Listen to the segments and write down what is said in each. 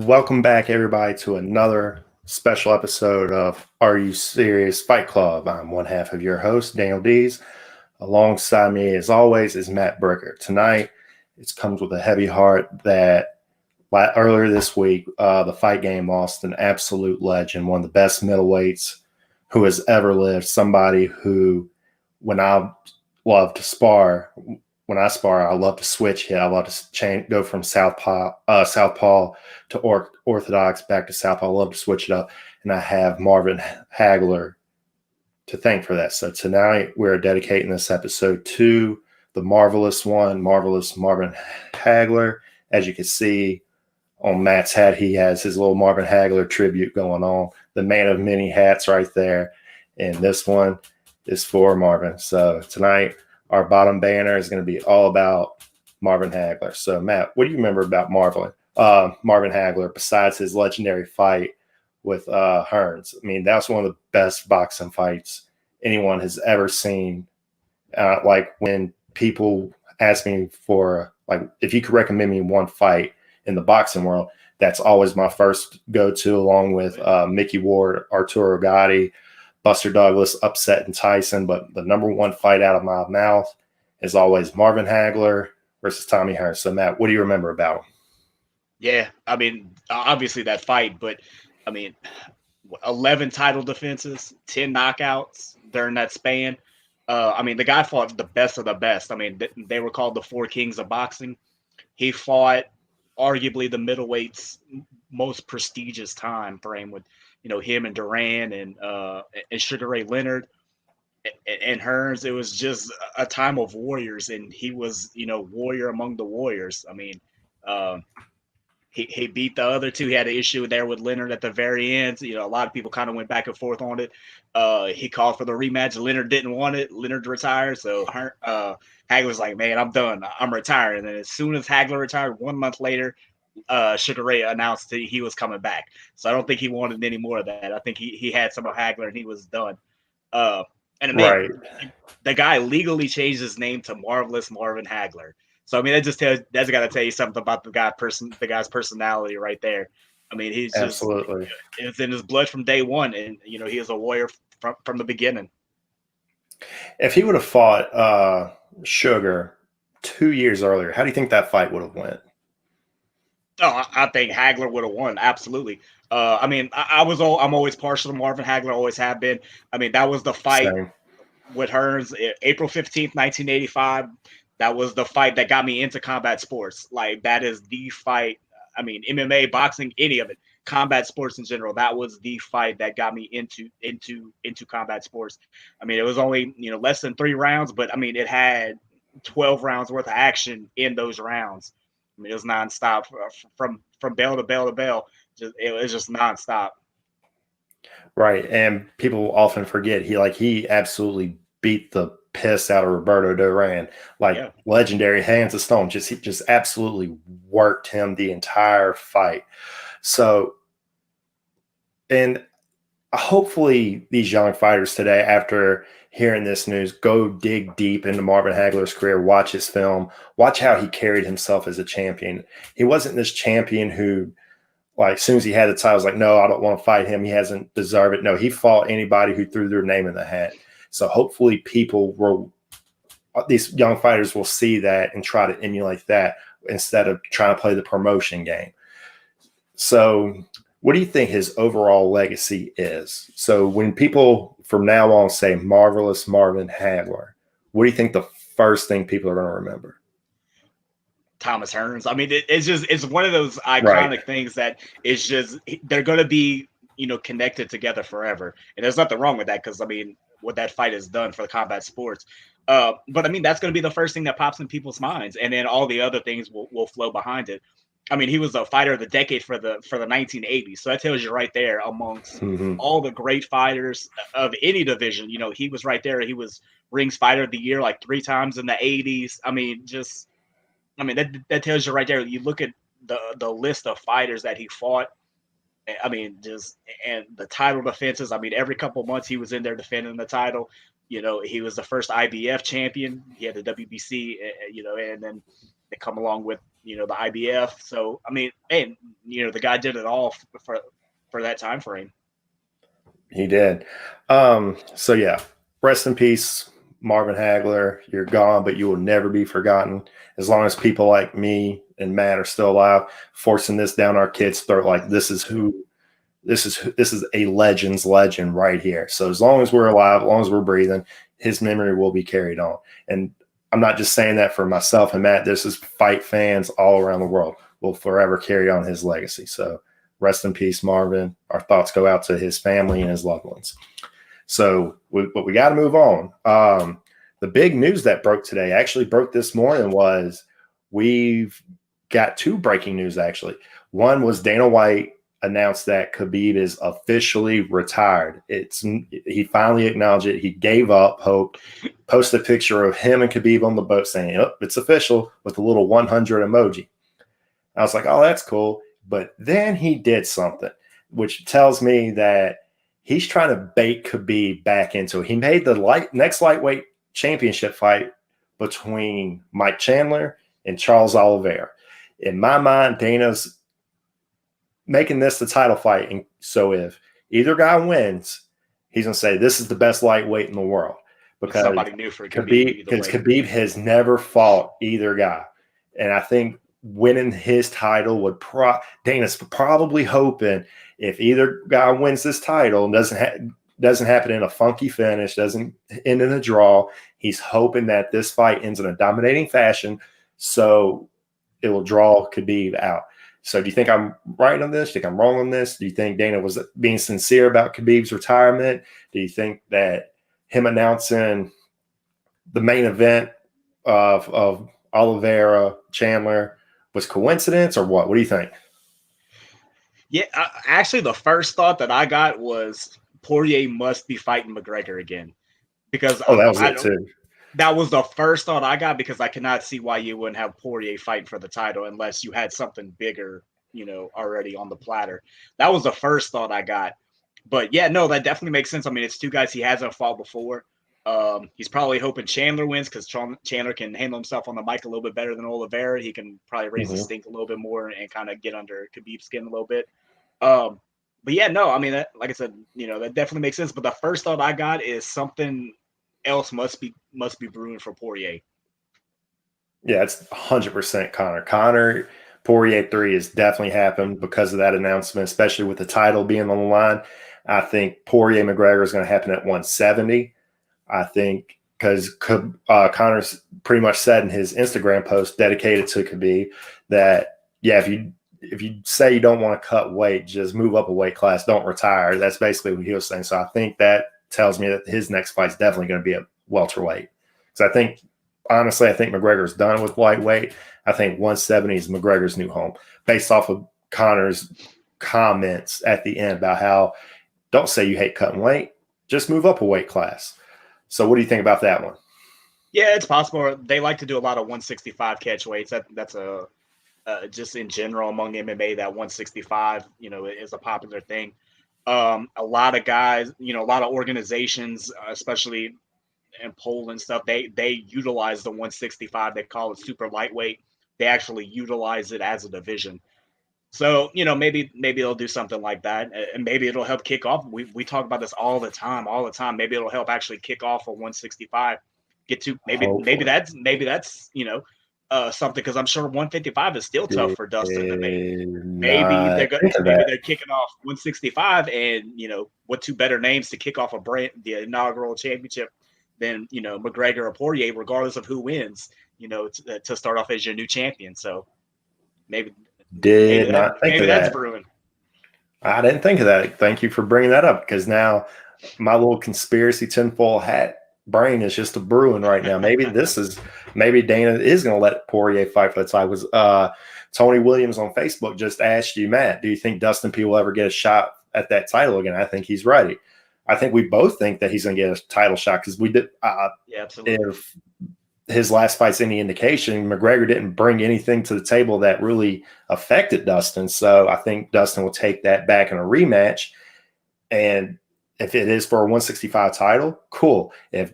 Welcome back, everybody, to another special episode of Are You Serious Fight Club. I'm one half of your host, Daniel Dees. Alongside me, as always, is Matt Brecker. Tonight, it comes with a heavy heart that earlier this week, the fight game lost an absolute legend, one of the best middleweights who has ever lived, somebody who, when I love to spar, I love to switch hit. I love to go from southpaw to orthodox back to southpaw. I love to switch it up, and I have Marvin Hagler to thank for that. So tonight we're dedicating this episode to the marvelous Marvin Hagler. As you can see on Matt's hat, he has his little Marvin Hagler tribute going on. The man of many hats right there, and this one is for Marvin. So tonight, our bottom banner is going to be all about Marvin Hagler. So, Matt, what do you remember about Marvin Hagler besides his legendary fight with Hearns? I mean, that's one of the best boxing fights anyone has ever seen. Like when people ask me for, like, if you could recommend me one fight in the boxing world, that's always my first go-to, along with Mickey Ward, Arturo Gatti, Buster Douglas upsetting Tyson, but the number one fight out of my mouth is always Marvin Hagler versus Tommy Hearns. So, Matt, what do you remember about him? Yeah, I mean, obviously that fight, but I mean, 11 title defenses, 10 knockouts during that span. I mean, the guy fought the best of the best. I mean, they were called the Four Kings of Boxing. He fought arguably the middleweight's most prestigious time frame with, him and Duran and Sugar Ray Leonard and Hearns. It was just a time of warriors, and he was, warrior among the warriors. I mean, he beat the other two. He had an issue there with Leonard at the very end. A lot of people kind of went back and forth on it. He called for the rematch. Leonard didn't want it. Leonard retired. So Hagler was like, man, I'm done. I'm retiring. And then as soon as Hagler retired, 1 month later, Sugar Ray announced that he was coming back. So I don't think he wanted any more of that. I think he had some of Hagler and he was done. And then Right. the guy legally changed his name to Marvelous Marvin Hagler. So I mean, that's got to tell you something about the guy's personality right there. I mean, he's just Absolutely. it's in his blood from day one, and he is a warrior from the beginning. If he would have fought Sugar 2 years earlier, how do you think that fight would have went? Oh, I think Hagler would have won. Absolutely. I mean, I'm always partial to Marvin Hagler, always have been. I mean, that was the fight Same. with Hearns, April 15th, 1985. That was the fight that got me into combat sports. Like, that is the fight. I mean, MMA, boxing, any of it, combat sports in general. That was the fight that got me into combat sports. I mean, it was only less than 3 rounds, but I mean, it had 12 rounds worth of action in those rounds. I mean, it was nonstop from bell to bell to bell. It was just nonstop. Right. And people often forget he absolutely beat the piss out of Roberto Duran. Legendary hands of stone. He just absolutely worked him the entire fight. So, and hopefully these young fighters today, after hearing this news, go dig deep into Marvin Hagler's career, watch his film, watch how he carried himself as a champion. He wasn't this champion who, like, as soon as he had the title, was like, no, I don't want to fight him. He hasn't deserved it. No, he fought anybody who threw their name in the hat. So hopefully these young fighters will see that and try to emulate that instead of trying to play the promotion game. So what do you think his overall legacy is? So when people from now on say Marvelous Marvin Hagler, what do you think the first thing people are going to remember? Thomas Hearns. I mean, it's one of those iconic things that is just, they're going to be, connected together forever. And there's nothing wrong with that, because I mean, what that fight has done for the combat sports. But I mean, that's going to be the first thing that pops in people's minds. And then all the other things will flow behind it. I mean, he was a fighter of the decade for the 1980s. So that tells you right there, amongst all the great fighters of any division, he was right there. He was Rings Fighter of the Year like 3 times in the 80s. I mean, that tells you right there. You look at the list of fighters that he fought. I mean, and the title defenses. I mean, every couple of months he was in there defending the title. he was the first IBF champion. He had the WBC, and then they come along with, the IBF. So, I mean, hey, the guy did it all for that time frame. He did. So, yeah, rest in peace, Marvin Hagler. You're gone, but you will never be forgotten. As long as people like me and Matt are still alive, forcing this down our kids' throat, like this is a legend's legend right here. So as long as we're alive, as long as we're breathing, his memory will be carried on. And I'm not just saying that for myself and Matt. This is fight fans all around the world will forever carry on his legacy. So rest in peace, Marvin. Our thoughts go out to his family and his loved ones. So but we got to move on. The big news that broke today, actually broke this morning, was we've got two breaking news, actually. One was Dana White announced that Khabib is officially retired. He finally acknowledged it. He gave up hope, posted a picture of him and Khabib on the boat saying, "Oh, it's official," with a little 100 emoji. I was like, oh, that's cool. But then he did something, which tells me that he's trying to bait Khabib back into it. He made the next lightweight championship fight between Mike Chandler and Charles Oliveira. In my mind, Dana's making this the title fight. And so if either guy wins, he's going to say this is the best lightweight in the world. Because somebody new for Khabib. Because Khabib has never fought either guy. And I think winning his title would Dana's probably hoping if either guy wins this title and doesn't happen in a funky finish, doesn't end in a draw, he's hoping that this fight ends in a dominating fashion so it will draw Khabib out. So do you think I'm right on this? Do you think I'm wrong on this? Do you think Dana was being sincere about Khabib's retirement? Do you think that him announcing the main event of Oliveira, Chandler was coincidence or what? What do you think? Yeah, actually, the first thought that I got was Poirier must be fighting McGregor again. Because that was it too. That was the first thought I got, because I cannot see why you wouldn't have Poirier fighting for the title unless you had something bigger, already on the platter. That was the first thought I got. But yeah, no, that definitely makes sense. I mean, it's two guys he hasn't fought before. He's probably hoping Chandler wins because Chandler can handle himself on the mic a little bit better than Oliveira. He can probably raise the stink a little bit more and kind of get under Khabib's skin a little bit. But yeah, no, I mean, that, like I said, that definitely makes sense. But the first thought I got is something else must be brewing for Poirier. Yeah, it's 100% Conor. Poirier 3 has definitely happened because of that announcement, especially with the title being on the line. I think Poirier McGregor is going to happen at 170. I think because Conor's pretty much said in his Instagram post dedicated to Khabib that, yeah, if you say you don't want to cut weight, just move up a weight class, don't retire. That's basically what he was saying. So I think that tells me that his next fight is definitely going to be a welterweight. Because I think McGregor's done with lightweight. I think 170 is McGregor's new home, based off of Conor's comments at the end about how don't say you hate cutting weight, just move up a weight class. So what do you think about that one? Yeah, it's possible. They like to do a lot of 165 catch weights. That's just in general among MMA, that 165, is a popular thing. A lot of guys, a lot of organizations, especially in Poland stuff, they utilize the 165. They call it super lightweight. They actually utilize it as a division. So, maybe they'll do something like that, and maybe it'll help kick off. We talk about this all the time. Maybe it'll help actually kick off a 165. Get to maybe that's something, because I'm sure 155 is still tough for Dustin to make. Maybe they're kicking off 165, and what two better names to kick off the inaugural championship than McGregor or Poirier, regardless of who wins, to start off as your new champion. So maybe that's brewing. I didn't think of that. Thank you for bringing that up, because now my little conspiracy tinfoil hat brain is just a brewing right now. Maybe Dana is going to let Poirier fight for the title. Was Tony Williams on Facebook just asked you, Matt, do you think Dustin P will ever get a shot at that title again? I think he's ready. I think we both think that he's going to get a title shot, because we did. Yeah, absolutely. If his last fight's any indication, McGregor didn't bring anything to the table that really affected Dustin. So I think Dustin will take that back in a rematch. And if it is for a 165 title, cool. If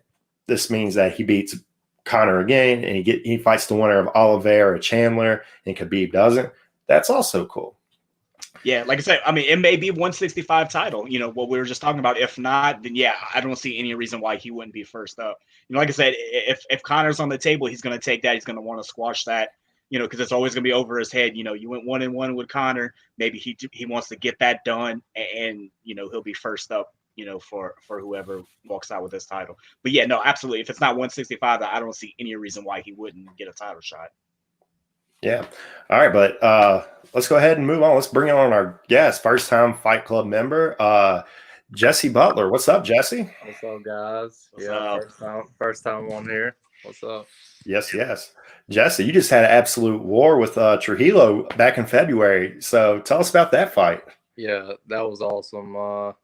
this means that he beats Conor again, and he fights the winner of Oliveira or Chandler, and Khabib doesn't. That's also cool. Yeah, like I said, I mean, it may be 165 title, what we were just talking about. If not, then yeah, I don't see any reason why he wouldn't be first up. Like I said, if Conor's on the table, he's going to take that. He's going to want to squash that, because it's always going to be over his head. You went 1-1 with Conor. Maybe he wants to get that done, and he'll be first up, for whoever walks out with this title. But yeah, no, absolutely. If it's not 165, I don't see any reason why he wouldn't get a title shot. Yeah. All right, but let's go ahead and move on. Let's bring on our guest, first-time Fight Club member, Jesse Butler. What's up, Jesse? What's up, guys? What's up? First time on here. What's up? Yes. Jesse, you just had an absolute war with Trujillo back in February. So tell us about that fight. Yeah, that was awesome.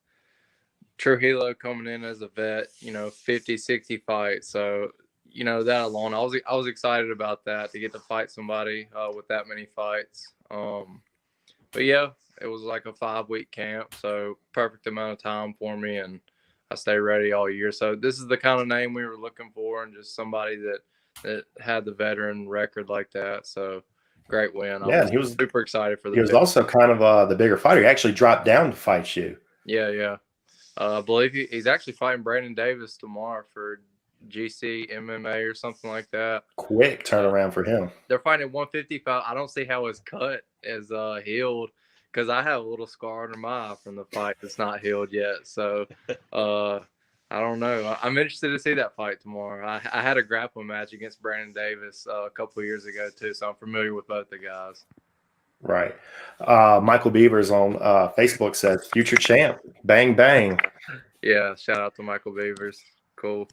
Trujillo coming in as a vet, 50, 60 fights. So that alone, I was excited about that, to get to fight somebody with that many fights. But yeah, it was like a 5-week camp, so perfect amount of time for me, and I stay ready all year. So this is the kind of name we were looking for, and just somebody that had the veteran record like that. So great win. He was super excited for the. He was also kind of the bigger fighter. He actually dropped down to fight you. Yeah. I believe he's actually fighting Brandon Davis tomorrow for GC MMA or something like that. Quick turnaround for him. They're fighting 155. I don't see how his cut is healed, because I have a little scar under my eye from the fight that's not healed yet. So I don't know. I'm interested to see that fight tomorrow. I had a grappling match against Brandon Davis a couple of years ago too, so I'm familiar with both the guys. Right. Michael Beavers on Facebook says, future champ. Bang, bang. Yeah, shout out to Michael Beavers. Cool.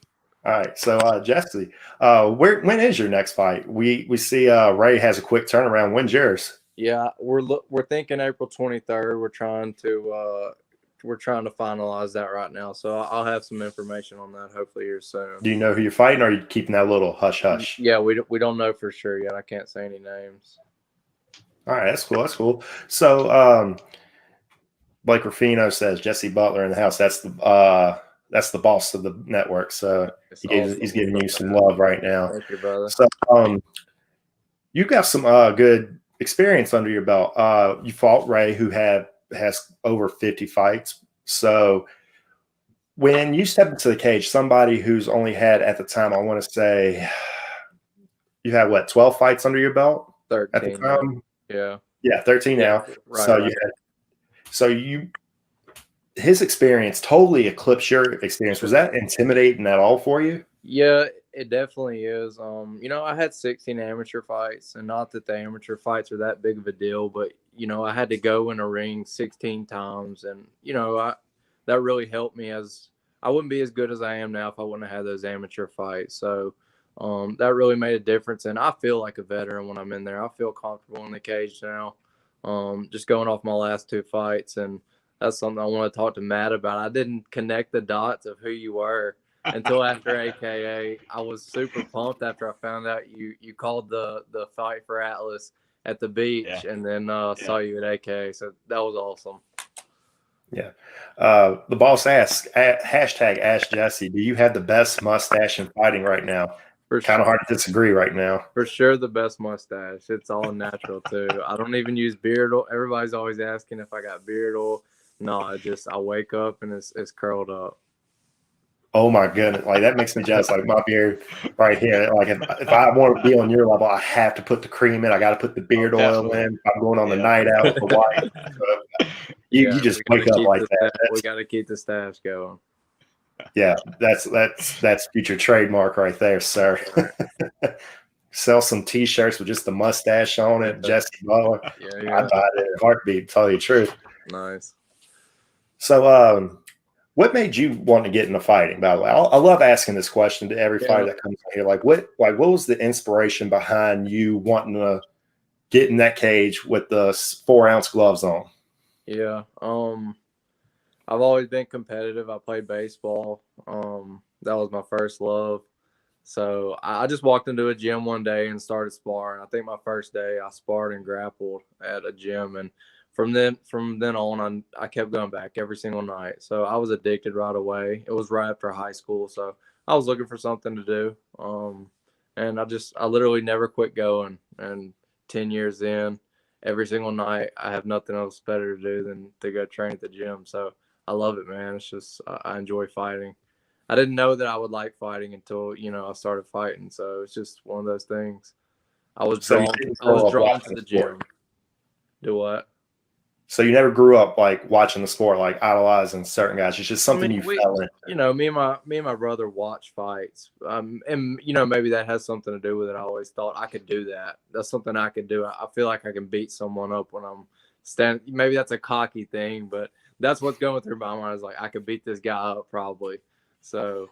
All right. So, Jesse, when is your next fight? We see Ray has a quick turnaround. When's yours? Yeah, we're thinking April 23rd. We're trying to finalize that right now. So I'll have some information on that hopefully here soon. Do you know who you're fighting, or are you keeping that little hush-hush? Yeah, we don't know for sure yet. I can't say any names. All right, that's cool. So, Blake Ruffino says Jesse Butler in the house. That's the boss of the network. So he's giving you some love right now. Thank you, brother. So, you got some good experience under your belt. You fought Ray, who has over 50 fights. So, when you step into the cage, somebody who's only had at the time, I want to say, you had 12 fights under your belt 13 at the time. Yeah, 13 now. Right. His experience totally eclipsed your experience. Was that intimidating at all for you? Yeah, it definitely is. I had 16 amateur fights, and not that the amateur fights are that big of a deal, but I had to go in a ring 16 times, and that really helped me, as I wouldn't be as good as I am now if I wouldn't have had those amateur fights. So that really made a difference, and I feel like a veteran when I'm in there. I feel comfortable in the cage now. Just going off my last 2 fights, and that's something I want to talk to Matt about. I didn't connect the dots of who you were until after AKA. I was super pumped after I found out you called the fight for Atlas at the beach, and then saw you at AKA. So that was awesome. Yeah. The boss asks, hashtag Ask Jesse, do you have the best mustache in fighting right now? Kind of hard to disagree right now. For sure, the best mustache. It's all natural too. I don't even use beard oil. Everybody's always asking if I got beard oil. No, I wake up and it's curled up. Oh my goodness! Like, that makes me jealous. Like, my beard right here. Like, if I want to be on your level, I have to put the cream in. I got to put the beard oil in. I'm going on the night out with the wife. You just wake up like that. We got to keep the stash going. Yeah, that's future trademark right there, sir. Sell some T-shirts with just the mustache on it, Jesse Butler. Yeah. I'd buy it in a heartbeat, to tell you the truth. Nice. So, what made you want to get into fighting? By the way, I love asking this question to every fighter that comes in here. What was the inspiration behind you wanting to get in that cage with the 4-ounce gloves on? Yeah. I've always been competitive. I played baseball. That was my first love. So I just walked into a gym one day and started sparring. I think my first day I sparred and grappled at a gym, and from then on, I kept going back every single night. So I was addicted right away. It was right after high school, so I was looking for something to do. And I literally never quit going. And 10 years in, every single night, I have nothing else better to do than to go train at the gym. So I love it, man. It's just, I enjoy fighting. I didn't know that I would like fighting until, I started fighting. So it's just one of those things. I was So you drawn, didn't I was grow up drawn to watching the sport. gym. Do what? So you never grew up like watching the sport, like idolizing certain guys. It's just something you fell into. Me and my brother watch fights. And maybe that has something to do with it. I always thought I could do that. That's something I could do. I feel like I can beat someone up when I'm standing. Maybe that's a cocky thing, but that's what's going through my mind is like, I could beat this guy up probably. So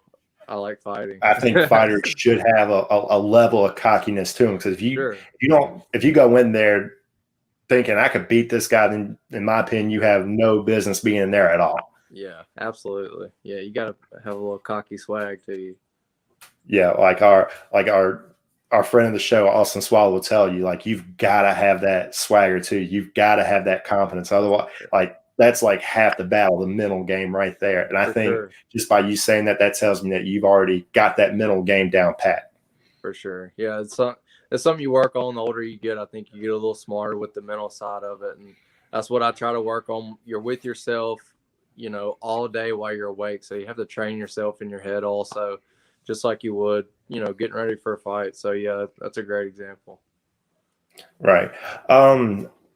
I like fighting. I think fighters should have a level of cockiness to them, because if you go in there thinking I could beat this guy, then in my opinion, you have no business being in there at all. Yeah, absolutely. Yeah, you got to have a little cocky swag to you. Yeah, like our friend of the show, Austin Swallow, will tell you, like, you've got to have that swagger too. You've got to have that confidence. Otherwise, like, that's like half the battle, the mental game right there. And I think just by you saying that, that tells me that you've already got that mental game down pat. For sure. Yeah, it's something you work on. The older you get, I think you get a little smarter with the mental side of it. And that's what I try to work on. You're with yourself, all day while you're awake. So you have to train yourself in your head also, just like you would, getting ready for a fight. So, yeah, that's a great example. Right.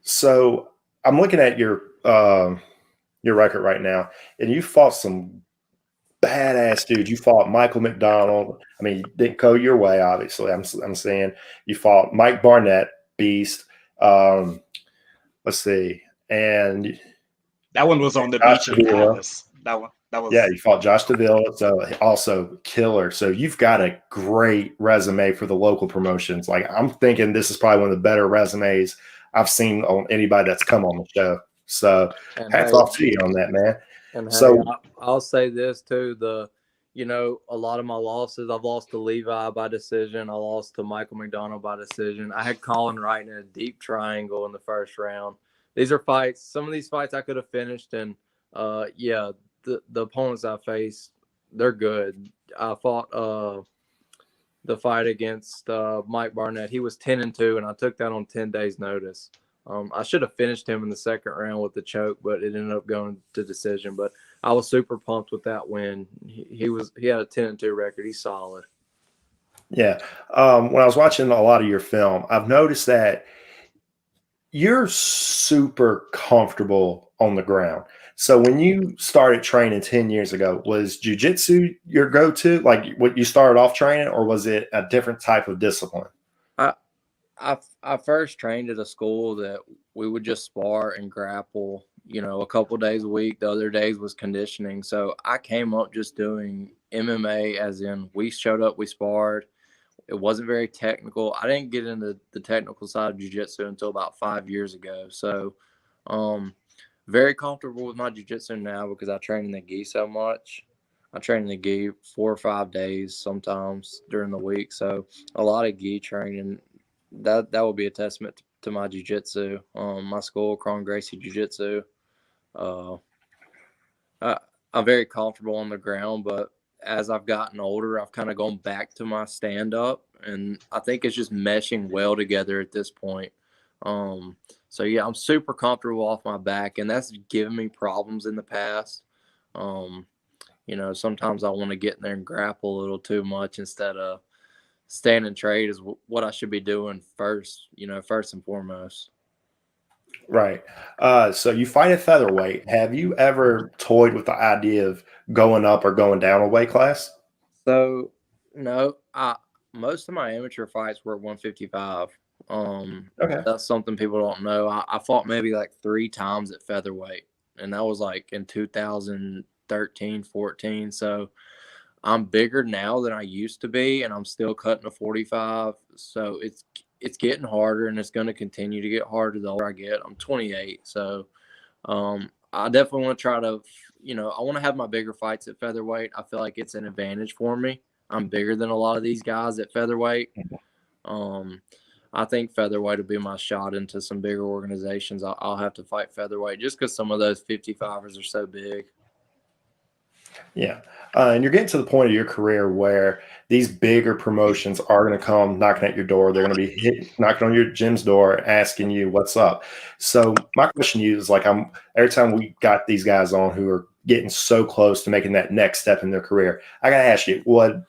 So I'm looking at your record right now, and you fought some badass dude. You fought Michael McDonald. I mean, you didn't go your way, obviously. I'm saying you fought Mike Barnett, beast. Let's see, and that one was on the beach in Dallas. That was you fought Josh Deville, so also killer. So you've got a great resume for the local promotions. Like, I'm thinking this is probably one of the better resumes I've seen on anybody that's come on the show. So hats off to you on that, man. And so I'll say this too: a lot of my losses, I've lost to Levi by decision. I lost to Michael McDonald by decision. I had Colin Wright in a deep triangle in the first round. These are fights. Some of these fights I could have finished, and the opponents I faced, they're good. I fought the fight against Mike Barnett. He was 10-2, and I took that on 10 days' notice. I should have finished him in the second round with the choke, but it ended up going to decision. But I was super pumped with that win. He had a 10-2 record. He's solid. Yeah. When I was watching a lot of your film, I've noticed that you're super comfortable on the ground. So when you started training 10 years ago, was jiu-jitsu your go-to, like what you started off training, or was it a different type of discipline? I first trained at a school that we would just spar and grapple, a couple days a week. The other days was conditioning. So I came up just doing MMA, as in we showed up, we sparred. It wasn't very technical. I didn't get into the technical side of jiu-jitsu until about 5 years ago. So very comfortable with my jiu-jitsu now because I train in the gi so much. I train in the gi 4 or 5 days sometimes during the week. So a lot of gi training. That would be a testament to my jiu-jitsu. My school, Cron Gracie Jiu-Jitsu. I'm very comfortable on the ground, but as I've gotten older, I've kind of gone back to my stand-up, and I think it's just meshing well together at this point. So, yeah, I'm super comfortable off my back, and that's given me problems in the past. Sometimes I want to get in there and grapple a little too much instead of stand and trade is what I should be doing first and foremost. Right. So you fight at featherweight. Have you ever toyed with the idea of going up or going down a weight class? So, no, most of my amateur fights were at 155. Okay. That's something people don't know. I fought maybe like 3 times at featherweight, and that was like in 2013, 14. So I'm bigger now than I used to be, and I'm still cutting a 45. So it's getting harder, and it's going to continue to get harder the older I get. I'm 28, so I definitely want to try to, I want to have my bigger fights at featherweight. I feel like it's an advantage for me. I'm bigger than a lot of these guys at featherweight. I think featherweight will be my shot into some bigger organizations. I'll have to fight featherweight just because some of those 55ers are so big. Yeah. And you're getting to the point of your career where these bigger promotions are going to come knocking at your door. They're going to be knocking on your gym's door, asking you what's up. So my question to you is like, every time we got these guys on who are getting so close to making that next step in their career, I got to ask you, would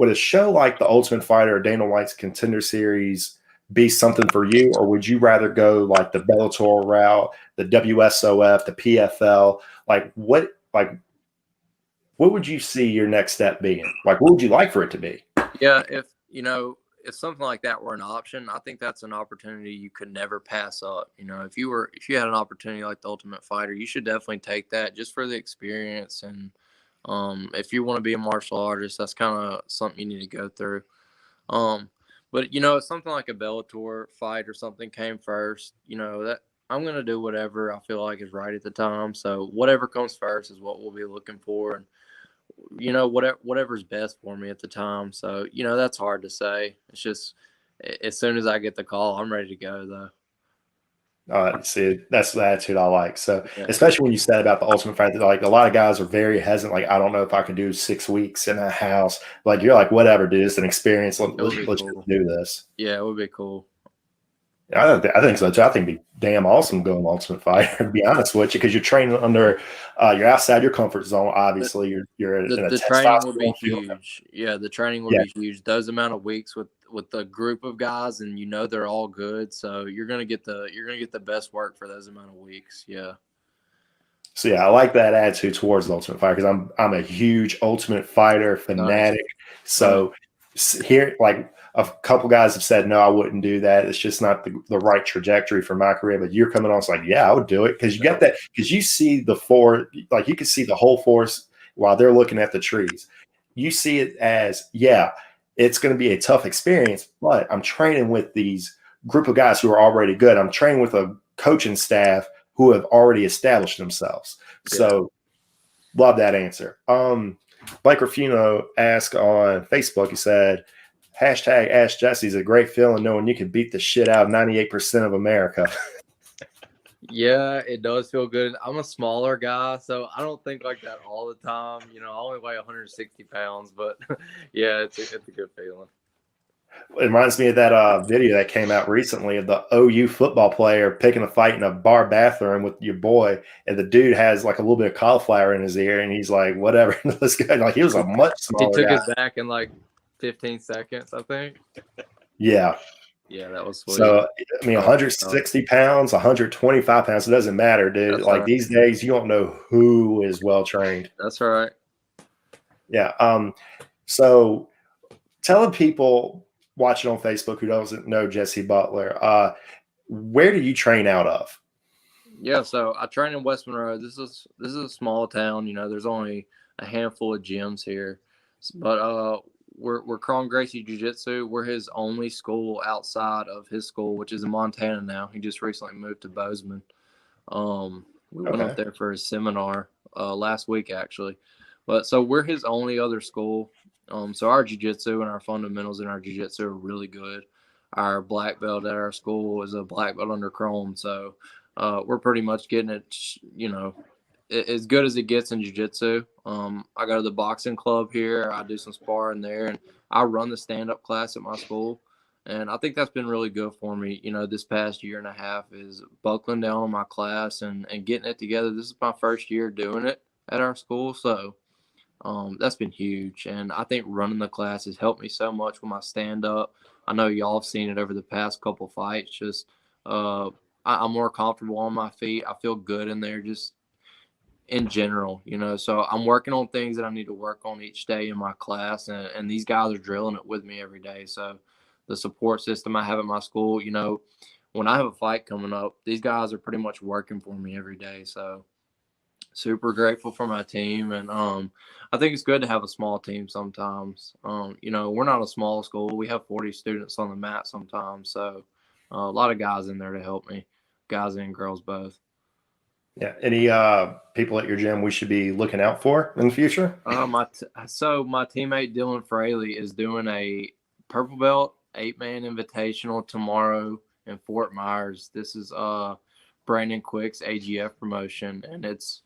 a show like The Ultimate Fighter or Dana White's Contender Series be something for you, or would you rather go like the Bellator route, the WSOF, the PFL? What would you see your next step being? Like, what would you like for it to be? Yeah, if something like that were an option, I think that's an opportunity you could never pass up. If you had an opportunity like the Ultimate Fighter, you should definitely take that just for the experience. And if you want to be a martial artist, that's kind of something you need to go through. But if something like a Bellator fight or something came first, that I'm gonna do whatever I feel like is right at the time. So whatever comes first is what we'll be looking for, and whatever's best for me at the time. So that's hard to say. It's just as soon as I get the call, I'm ready to go though. See, that's the attitude I like. So, Yeah. especially when you said about the Ultimate Fighter, like a lot of guys are very hesitant. Like, I don't know if I can do 6 weeks in a house. Like, you're like, whatever, dude. It's an experience. Let's cool. just do this. Yeah, it would be cool. I think so too. I think it'd be damn awesome going Ultimate Fighter. To be honest with you, because you're training under, you're outside your comfort zone. Obviously, you're the training would be huge. Yeah, the training would be huge. Those amount of weeks with a group of guys, and they're all good, so you're gonna get the best work for those amount of weeks. Yeah. So yeah, I like that attitude towards the Ultimate Fighter because I'm a huge Ultimate Fighter fanatic. Nice. So here, like a couple guys have said, no, I wouldn't do that. It's just not the right trajectory for my career. But you're coming on, it's like, yeah, I would do it because you get that because you see the forest, like you can see the whole forest while they're looking at the trees. You see it as, yeah, it's going to be a tough experience, but I'm training with these group of guys who are already good. I'm training with a coaching staff who have already established themselves. Yeah. So love that answer. Blake Rufino asked on Facebook, he said, hashtag Ask Jesse is a great feeling knowing you can beat the shit out of 98% of America. Yeah, it does feel good. I'm a smaller guy, so I don't think like that all the time. I only weigh 160 pounds, but yeah, it's a good feeling. It reminds me of that video that came out recently of the OU football player picking a fight in a bar bathroom with your boy, and the dude has like a little bit of cauliflower in his ear, and he's like, "Whatever, let's go." Like he was a much smaller. He took it back in like 15 seconds, I think. Yeah. Yeah, that was sweet. So, I mean, 160 pounds, 125 pounds, it doesn't matter, dude. That's like right. These days, you don't know who is well trained. That's right. Yeah. So tell the people watching on Facebook who doesn't know Jesse Butler, where do you train out of? Yeah, so I train in West Monroe. This is a small town. There's only a handful of gyms here, but we're Cron Gracie Jiu-Jitsu. We're his only school outside of his school, which is in Montana now. He just recently moved to Bozeman. We went up there for his seminar last week, actually. But so we're his only other school. So our jiu-jitsu and our fundamentals in our jiu-jitsu are really good. Our black belt at our school is a black belt under Chrome. So we're pretty much getting it, as good as it gets in jiu-jitsu. I go to the boxing club here. I do some sparring there, and I run the stand-up class at my school. And I think that's been really good for me. This past year and a half is buckling down on my class and getting it together. This is my first year doing it at our school. So that's been huge. And I think running the class has helped me so much with my stand-up. I know y'all have seen it over the past couple fights. Just I'm more comfortable on my feet. I feel good in there just in general, So I'm working on things that I need to work on each day in my class. And these guys are drilling it with me every day. So the support system I have at my school, when I have a fight coming up, these guys are pretty much working for me every day. So super grateful for my team. And I think it's good to have a small team sometimes. We're not a small school. We have 40 students on the mat sometimes. So a lot of guys in there to help me, guys and girls both. Yeah. Any people at your gym we should be looking out for in the future? So my teammate Dylan Fraley is doing a purple belt 8-man invitational tomorrow in Fort Myers. This is Brandon Quick's AGF promotion, and it's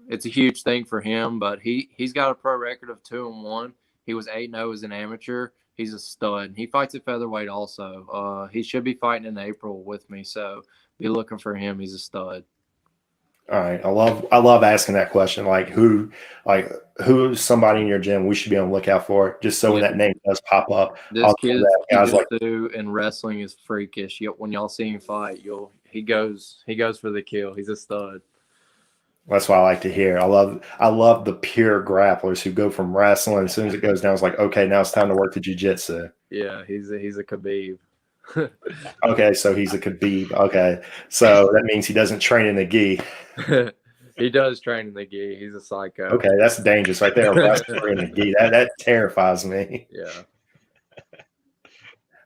it's a huge thing for him. But he's got a pro record of 2-1. He was 8-0 as an amateur. He's a stud. He fights at featherweight also. He should be fighting in April with me, so be looking for him. He's a stud. All right. I love asking that question. Who's somebody in your gym we should be on the lookout for, just so when that name does pop up. This kid's jiu-jitsu and wrestling is freakish. When y'all see him fight, he goes for the kill. He's a stud. That's what I like to hear. I love the pure grapplers who go from wrestling. As soon as it goes down, it's like, okay, now it's time to work the jiu-jitsu. Yeah, he's a Khabib. Okay, so he's a Khabib. Okay, so that means he doesn't train in the gi. He does train in the gi. He's a psycho. Okay, that's dangerous right there. A wrestler in the gi. That terrifies me. Yeah.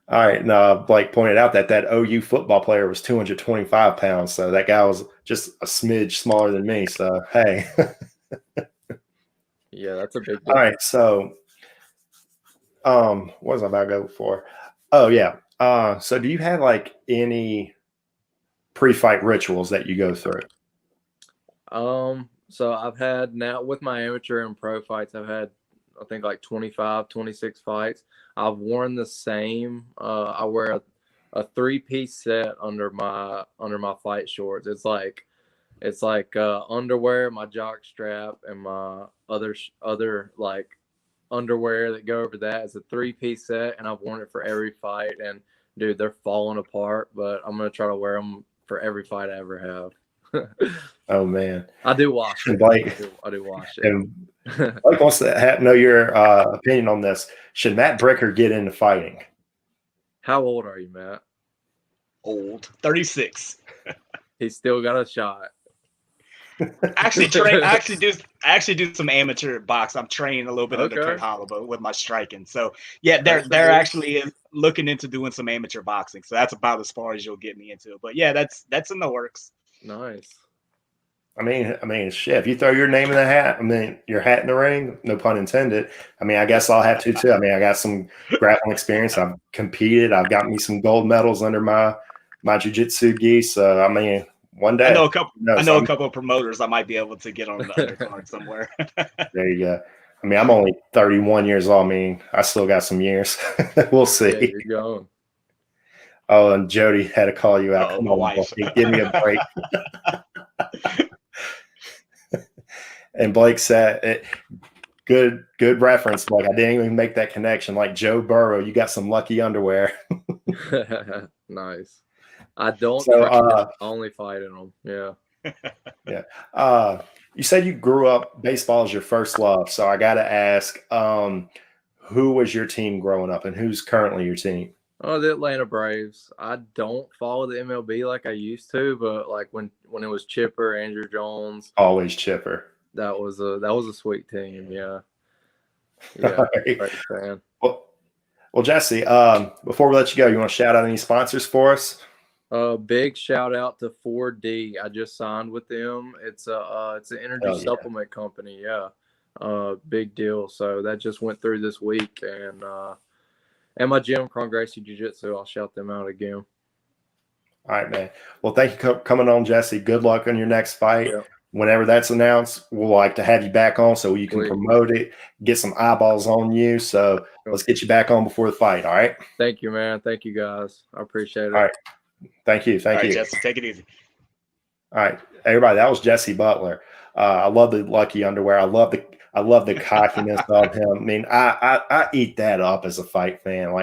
All right, now Blake pointed out that OU football player was 225 pounds, so that guy was just a smidge smaller than me. So hey, yeah, that's a big deal. All right, so what was I about to go for? Oh yeah, so do you have like any pre-fight rituals that you go through? So I've had now with my amateur and pro fights, I've had I think like 25, 26 fights. I've worn the same. I wear a 3-piece set under my fight shorts. It's like underwear, my jock strap, and my other like underwear that go over that. It's a 3-piece set, and I've worn it for every fight. And dude, they're falling apart, but I'm gonna try to wear them for every fight I ever have. Oh man, I do wash it. Blake, I do wash it. And Blake wants to know your opinion on this. Should Matt Brecker get into fighting? How old are you, Matt? Old, 36. He's still got a shot. I actually do some amateur box. I'm training a little bit under Kurt Holloway with my striking. So yeah, they're actually looking into doing some amateur boxing. So that's about as far as you'll get me into it. But yeah, that's in the works. Nice. I mean, shit. If you throw your name in the hat, your hat in the ring, no pun intended. I guess I'll have to too. I got some grappling experience. I've competed. I've got me some gold medals under my jiu-jitsu gi. So one day I know a couple of promoters I might be able to get on the undercard somewhere. There you go. I'm only 31 years old. I still got some years. We'll see. Yeah, you're going. Oh, and Jody had to call you out. Come on, Blake, give me a break. And Blake said, good reference, Blake. I didn't even make that connection. Like Joe Burrow, you got some lucky underwear. Nice. I don't only fight in them. Yeah. Yeah. You said you grew up, baseball is your first love. So I got to ask, who was your team growing up and who's currently your team? Oh, the Atlanta Braves. I don't follow the MLB like I used to, but like when it was Chipper, Andrew Jones. Always Chipper. That was a sweet team. Yeah. Yeah. Right. Great fan. Well, Jesse, before we let you go, you want to shout out any sponsors for us? Big shout out to 4D. I just signed with them. It's an energy supplement company. Yeah. Big deal. So that just went through this week, and my gym, Cron Gracie Jiu-Jitsu, I'll shout them out again. All right, man. Well, thank you for coming on, Jesse. Good luck on your next fight. Yeah. Whenever that's announced, we'll like to have you back on so you can promote it, get some eyeballs on you. So let's get you back on before the fight. All right. Thank you, man. Thank you, guys. I appreciate it. All right. Thank you. All right, Jesse, take it easy. All right, everybody. That was Jesse Butler. I love the lucky underwear. I love the cockiness of him. I eat that up as a fight fan.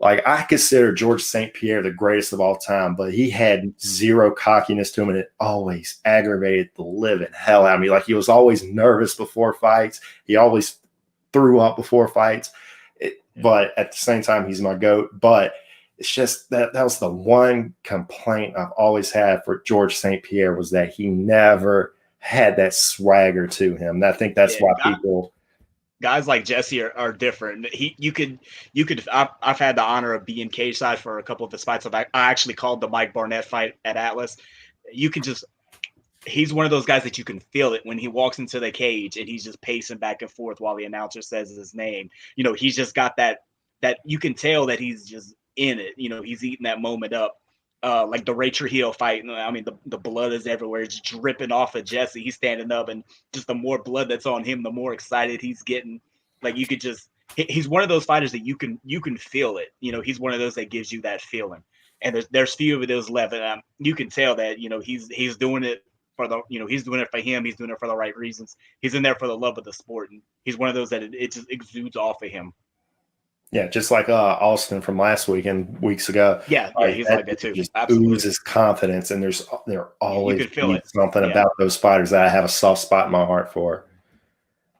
I consider George St. Pierre the greatest of all time, but he had zero cockiness to him, and it always aggravated the living hell out of me. Like, he was always nervous before fights. He always threw up before fights. But at the same time, he's my GOAT. But it's just that was the one complaint I've always had for George St. Pierre, was that he never had that swagger to him. And I think that's why people – guys like Jesse are different. I've had the honor of being cage side for a couple of his fights. I actually called the Mike Barnett fight at Atlas. He's one of those guys that you can feel it when he walks into the cage and he's just pacing back and forth while the announcer says his name. He's just got that you can tell that he's just in it. He's eating that moment up. like the Ray Trujillo fight. I mean, the blood is everywhere. It's dripping off of Jesse. He's standing up, and just the more blood that's on him, the more excited he's getting. Like you could just, he's one of those fighters that you can feel it. He's one of those that gives you that feeling. And there's few of those left, and you can tell that he's doing it for the he's doing it for him. He's doing it for the right reasons. He's in there for the love of the sport, and he's one of those that it just exudes off of him. Yeah, just like Austin from last week and weeks ago. Yeah, he's like that too. Just Absolutely. oozes confidence, and there always you can feel it. something about those fighters that I have a soft spot in my heart for.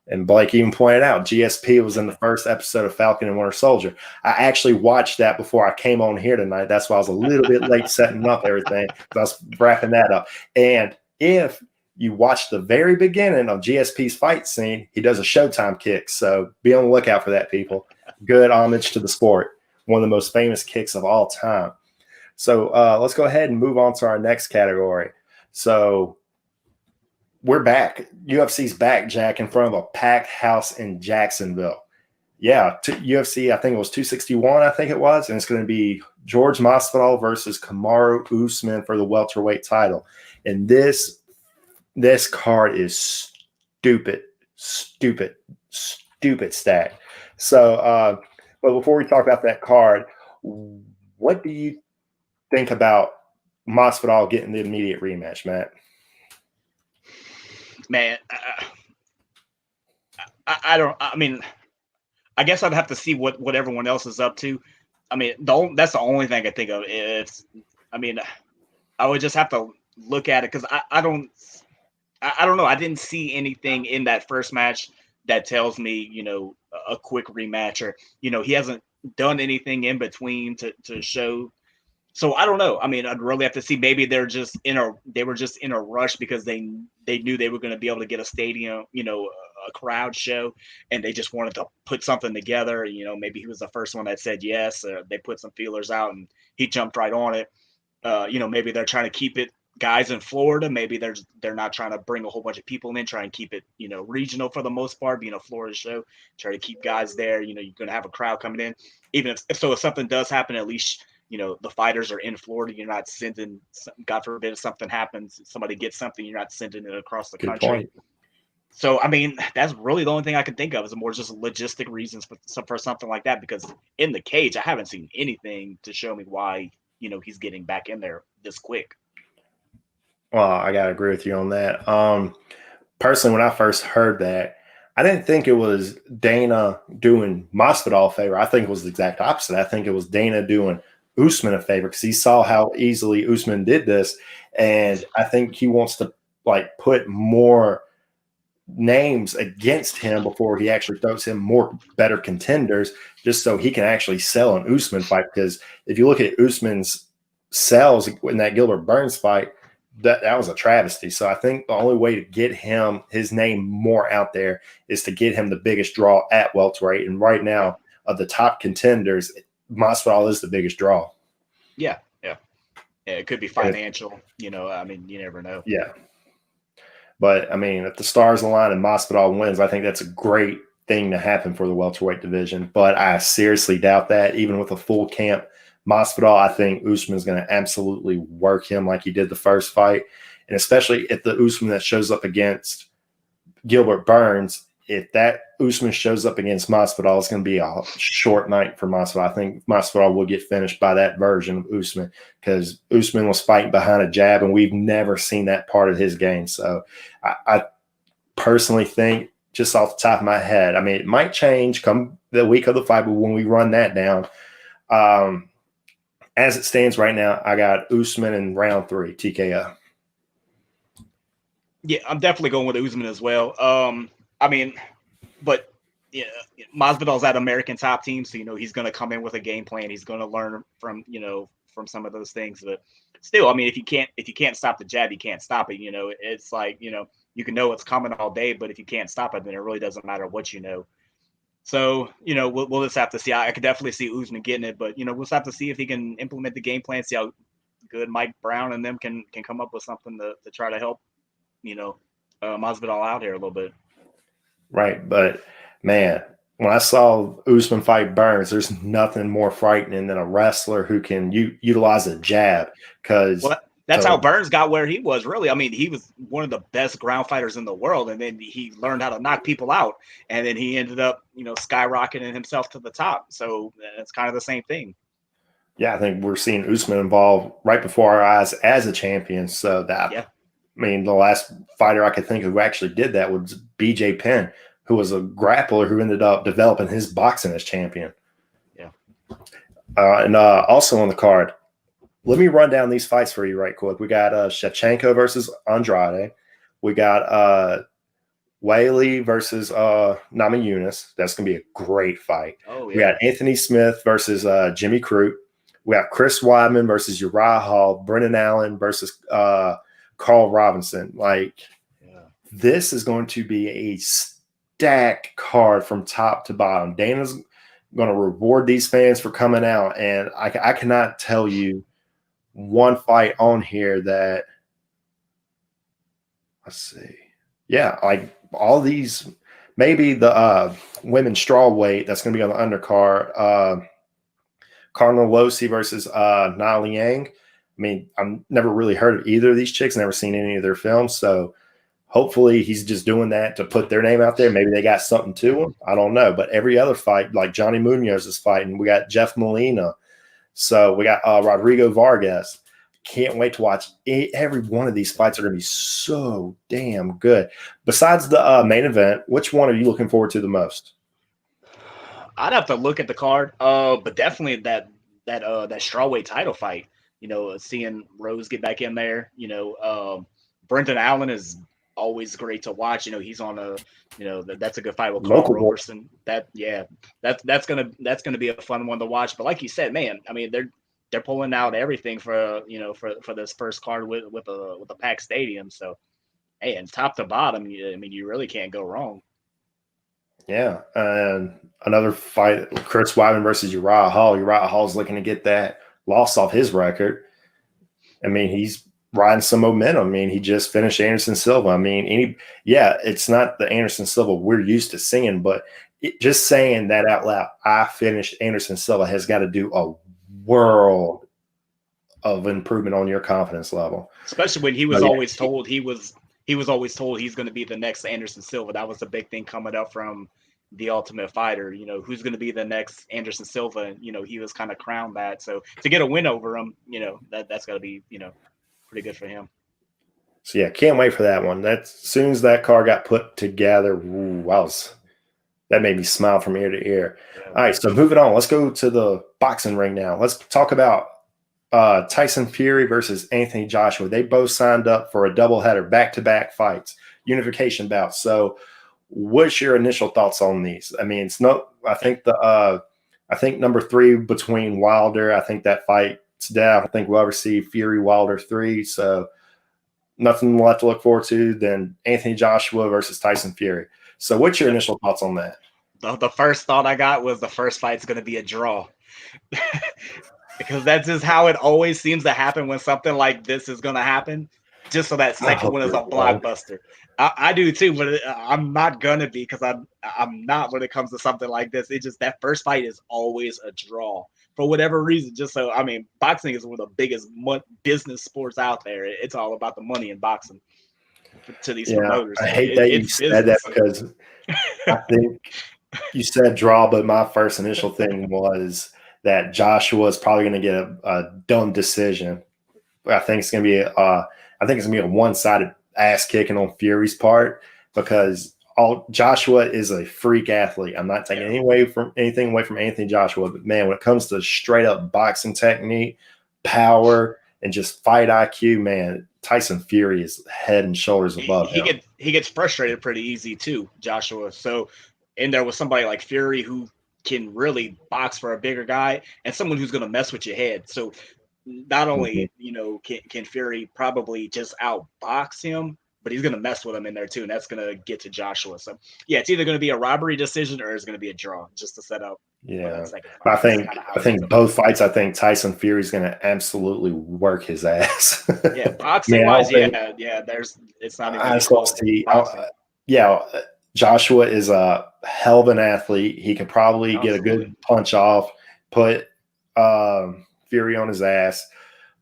And Blake even pointed out, GSP was in the first episode of Falcon and Winter Soldier. I actually watched that before I came on here tonight. That's why I was a little bit late setting up everything. I was wrapping that up. And if you watch the very beginning of GSP's fight scene, he does a Showtime kick. So be on the lookout for that, people. Good homage to the sport. One of the most famous kicks of all time. So let's go ahead and move on to our next category. So we're back. UFC's back, Jack, in front of a packed house in Jacksonville. Yeah, UFC, I think it was 261, I think it was. And it's going to be George Masvidal versus Kamaru Usman for the welterweight title. And this card is stupid stacked. So, but before we talk about that card, what do you think about Masvidal getting the immediate rematch, Matt? Man, I don't. I mean, I guess I'd have to see what everyone else is up to. I mean, that's the only thing I think of. I would just have to look at it because I don't know. I didn't see anything in that first match that tells me, a quick rematch, or, he hasn't done anything in between to show. So I don't know. I mean, I'd really have to see. Maybe they were just in a rush because they knew they were going to be able to get a stadium, a crowd show, and they just wanted to put something together. Maybe he was the first one that said yes. They put some feelers out and he jumped right on it. Maybe they're trying to keep it guys in Florida. Maybe they're not trying to bring a whole bunch of people in, try and keep it, regional for the most part, being a Florida show, try to keep guys there. You're going to have a crowd coming in. Even if something does happen, at least, the fighters are in Florida. You're not sending, God forbid, if something happens, somebody gets something, you're not sending it across the country. Point. So, I mean, that's really the only thing I can think of is more just logistic reasons for something like that, because in the cage, I haven't seen anything to show me why, he's getting back in there this quick. Well, I got to agree with you on that. Personally, when I first heard that, I didn't think it was Dana doing Masvidal a favor. I think it was the exact opposite. I think it was Dana doing Usman a favor because he saw how easily Usman did this, and I think he wants to put more names against him before he actually throws him more better contenders, just so he can actually sell an Usman fight. Because if you look at Usman's sells in that Gilbert Burns fight, that was a travesty. So I think the only way to get his name more out there is to get him the biggest draw at welterweight. And right now, of the top contenders, Masvidal is the biggest draw. Yeah. It could be financial. I mean, you never know. Yeah. But, I mean, if the stars align and Masvidal wins, I think that's a great thing to happen for the welterweight division. But I seriously doubt that. Even with a full camp Masvidal, I think Usman's going to absolutely work him like he did the first fight. And especially if the Usman that shows up against Gilbert Burns, if that Usman shows up against Masvidal, it's going to be a short night for Masvidal. I think Masvidal will get finished by that version of Usman because Usman was fighting behind a jab, and we've never seen that part of his game. So I personally think, just off the top of my head, I mean, it might change come the week of the fight, but when we run that down, as it stands right now, I got Usman in round 3, TKO. Yeah, I'm definitely going with Usman as well. I mean, but yeah, Masvidal's at American Top Team, so he's going to come in with a game plan. He's going to learn from from some of those things. But still, I mean, if you can't stop the jab, you can't stop it. It's like you can know it's coming all day, but if you can't stop it, then it really doesn't matter what you know. So we'll just have to see. I could definitely see Usman getting it, but we'll just have to see if he can implement the game plan. See how good Mike Brown and them can come up with something to try to help Masvidal out here a little bit. Right, but man, when I saw Usman fight Burns, there's nothing more frightening than a wrestler who can utilize a jab. Because that's how Burns got where he was, really. I mean, he was one of the best ground fighters in the world, and then he learned how to knock people out, and then he ended up, skyrocketing himself to the top. So it's kind of the same thing. Yeah, I think we're seeing Usman involved right before our eyes as a champion. So that, I mean, the last fighter I could think of who actually did that was BJ Penn, who was a grappler who ended up developing his boxing as champion. Yeah. And also on the card, let me run down these fights for you right quick. We got Shevchenko versus Andrade. We got Whaley versus Namajunas. That's going to be a great fight. Oh, yeah. We got Anthony Smith versus Jimmy Crute. We got Chris Weidman versus Uriah Hall. Brendan Allen versus Carl Robinson. This is going to be a stacked card from top to bottom. Dana's going to reward these fans for coming out, and I cannot tell you one fight on here that, let's see. Yeah, all these, maybe the women's strawweight that's going to be on the undercard. Cardinal Losi versus Na Liang. I mean, I've never really heard of either of these chicks, never seen any of their films. So hopefully he's just doing that to put their name out there. Maybe they got something to them. I don't know. But every other fight, like Johnny Munoz is fighting. We got Jeff Molina. So we got Rodrigo Vargas. Can't wait to watch every one of these fights. Are going to be so damn good. Besides the main event, which one are you looking forward to the most? I'd have to look at the card, but definitely that strawweight title fight. Seeing Rose get back in there. Brendan Allen is always great to watch. He's on that's a good fight with Carl Roberson. That's gonna be a fun one to watch. But like you said, man, I mean they're pulling out everything for this first card with a packed stadium. So hey, and top to bottom, you really can't go wrong. Yeah, and another fight, Chris Weidman versus Uriah Hall. Uriah Hall's looking to get that loss off his record. I mean, he's riding some momentum. I mean, he just finished Anderson Silva. I mean, it's not the Anderson Silva we're used to seeing, but just saying that out loud, I finished Anderson Silva, has got to do a world of improvement on your confidence level. Especially when he was always told he was always told he's going to be the next Anderson Silva. That was the big thing coming up from The Ultimate Fighter. Who's going to be the next Anderson Silva? He was kind of crowned that. So to get a win over him, that's got to be, pretty good for him. So yeah, can't wait for that one. As soon as that card got put together, that made me smile from ear to ear. Yeah. All right, so moving on. Let's go to the boxing ring now. Let's talk about Tyson Fury versus Anthony Joshua. They both signed up for a doubleheader, back-to-back fights, unification bouts. So what's your initial thoughts on these? I mean, I think number 3 between Wilder, I think that fight's down. I think we'll ever see Fury Wilder 3. So nothing left to look forward to than Anthony Joshua versus Tyson Fury. So what's your initial thoughts on that? The first thought I got was the first fight's going to be a draw. Because that's just how it always seems to happen when something like this is going to happen. Just so that second one is a blockbuster. I do too, but I'm not going to be, because I'm not when it comes to something like this. It's just that first fight is always a draw for whatever reason. Just so, I mean, boxing is one of the biggest business sports out there. It's all about the money in boxing to these promoters. I hate that you said that, because I think you said draw, but my first initial thing was that Joshua is probably going to get a dumb decision. I think it's going to be a one-sided ass kicking on Fury's part, because Joshua is a freak athlete. I'm not taking anything away from Anthony Joshua, but man, when it comes to straight up boxing technique, power, and just fight IQ, man, Tyson Fury is head and shoulders above him. He gets frustrated pretty easy too, Joshua. So, and there was somebody like Fury who can really box for a bigger guy and someone who's going to mess with your head. So not only, can Fury probably just outbox him, but he's going to mess with him in there too. And that's going to get to Joshua. So yeah, it's either going to be a robbery decision or it's going to be a draw, just to set up. Yeah. I think both fights, I think Tyson Fury's going to absolutely work his ass. Yeah. Boxing wise. It's not even close. Joshua is a hell of an athlete. He could probably get a good punch off, put Fury on his ass.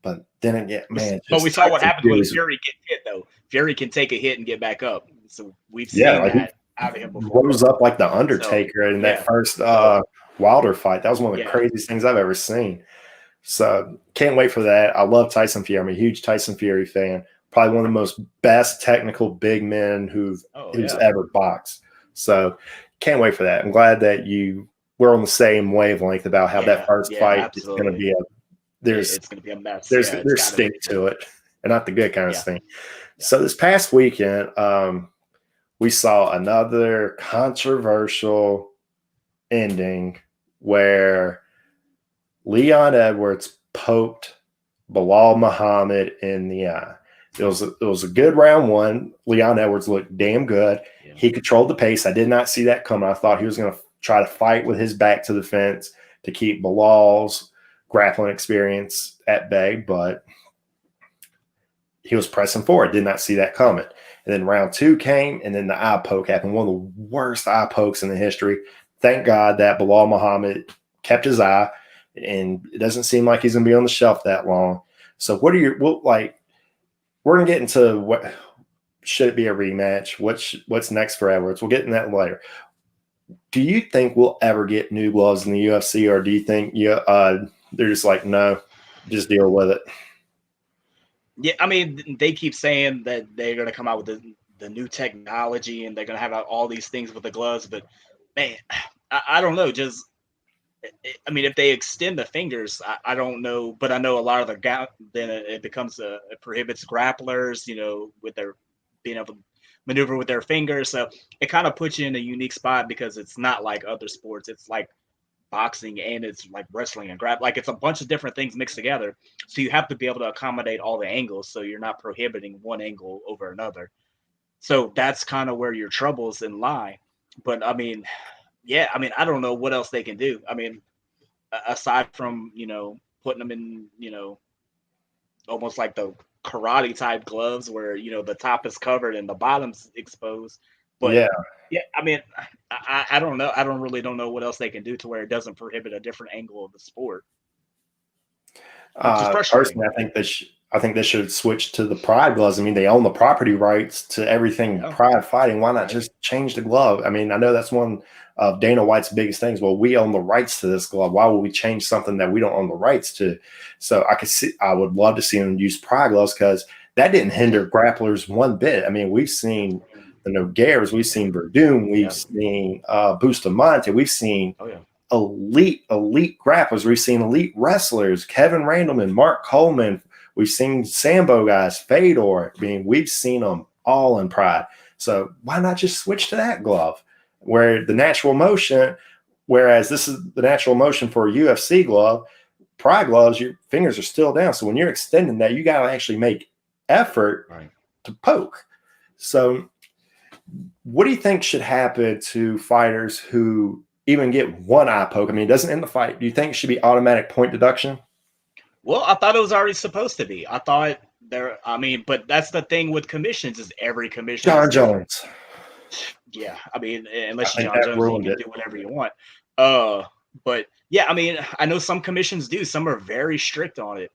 But then again, man. But we saw what happened when Fury gets hit, though. Fury can take a hit and get back up. So we've seen that out of him before. Rose up like the Undertaker in that first Wilder fight. That was one of the craziest things I've ever seen. So can't wait for that. I love Tyson Fury. I'm a huge Tyson Fury fan. Probably one of the most best technical big men who's ever boxed. So can't wait for that. I'm glad that we're on the same wavelength about how that first fight is going to be it's going to be a mess. There's stink to it, and not the good kind of stink. So this past weekend, we saw another controversial ending where Leon Edwards poked Belal Muhammad in the eye. It was a good round one. Leon Edwards looked damn good. Yeah. He controlled the pace. I did not see that coming. I thought he was going to try to fight with his back to the fence to keep Belal's grappling experience at bay, but he was pressing forward. Did not see that coming. And then round two came, and then the eye poke happened. One of the worst eye pokes in the history. Thank God that Belal Muhammad kept his eye, and it doesn't seem like he's going to be on the shelf that long. So what are your we're going to get into what should it be a rematch? What's next for Edwards? We'll get in that later. Do you think we'll ever get new gloves in the UFC, or do you think they're just like, no, just deal with it? Yeah, I mean, they keep saying that they're going to come out with the new technology and they're going to have all these things with the gloves. But, man, I don't know. I mean, if they extend the fingers, I don't know. But I know a lot of then it becomes it prohibits grapplers, with their being able to maneuver with their fingers. So it kind of puts you in a unique spot because it's not like other sports. It's like boxing and it's like wrestling and grab. Like it's a bunch of different things mixed together. So you have to be able to accommodate all the angles. So you're not prohibiting one angle over another. So that's kind of where your troubles lie. But I mean, I don't know what else they can do. I mean, aside from, putting them in, almost like the karate type gloves where, the top is covered and the bottom's exposed. But I mean, I don't know. I don't know what else they can do to where it doesn't prohibit a different angle of the sport. Personally, I think they should switch to the Pride gloves. I mean, they own the property rights to everything Pride fighting. Why not just change the glove? I mean, I know that's one of Dana White's biggest things. Well, we own the rights to this glove. Why would we change something that we don't own the rights to? So I would love to see them use Pride gloves because that didn't hinder grapplers one bit. I mean, we've seen the Nogueiras, we've seen Verdun, we've seen Bustamante, we've seen elite grapplers, we've seen elite wrestlers, Kevin Randleman, Mark Coleman, we've seen Sambo guys, Fedor. I mean, we've seen them all in Pride. So why not just switch to that glove where the natural motion, whereas this is the natural motion for a UFC glove, Pride gloves, your fingers are still down. So when you're extending that, you got to actually make effort to poke. So what do you think should happen to fighters who even get one eye poke? I mean, it doesn't end the fight. Do you think it should be automatic point deduction? Well, I thought it was already supposed to be. I thought but that's the thing with commissions is every commission. John Jones. Yeah, I mean, unless you're John Jones, you can do whatever you want. But yeah, I mean, I know some commissions do. Some are very strict on it.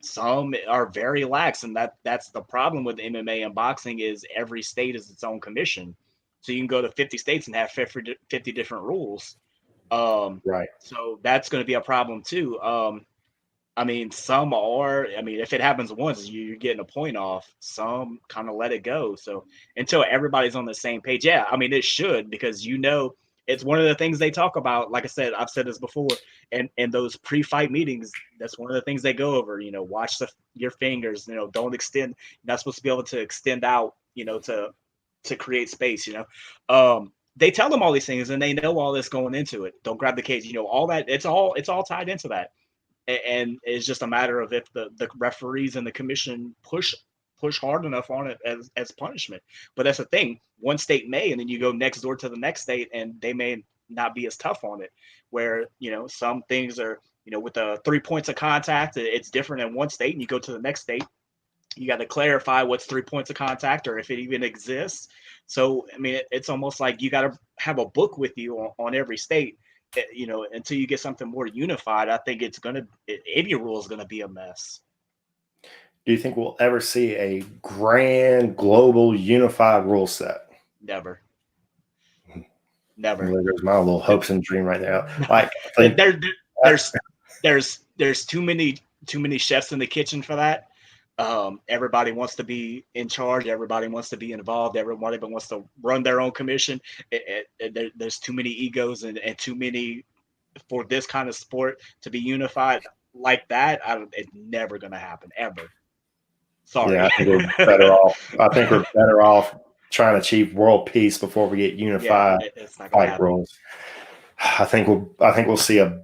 Some are very lax, and that's the problem with MMA and boxing is every state is its own commission. So you can go to 50 states and have 50 different rules. Right. So that's going to be a problem too. I mean, some are. I mean, if it happens once, you're getting a point off. Some kind of let it go. So until everybody's on the same page, yeah. I mean, it should because it's one of the things they talk about. Like I said, I've said this before, and those pre-fight meetings, that's one of the things they go over. Watch your fingers. Don't extend. You're not supposed to be able to extend out. To create space. They tell them all these things, and they know all this going into it. Don't grab the cage. All that. It's all tied into that, and it's just a matter of if the referees and the commission push hard enough on it as punishment. But that's the thing. One state may, and then you go next door to the next state, and they may not be as tough on it. Where some things are with the 3 points of contact, it's different in one state, and you go to the next state, You got to clarify what's 3 points of contact or if it even exists. So, I mean, it's almost like you got to have a book with you on every state, until you get something more unified. I think any rule is going to be a mess. Do you think we'll ever see a grand, global, unified rule set? Never. There's my little hopes and dream right now. Like, there's too many chefs in the kitchen for that. Everybody wants to be in charge. Everybody wants to be involved. Everybody wants to run their own commission. There's too many egos and too many for this kind of sport to be unified like that. It's never going to happen ever. Sorry. Yeah, I think we're better off. I think we're better off trying to achieve world peace before we get unified fight rules. I think we'll see a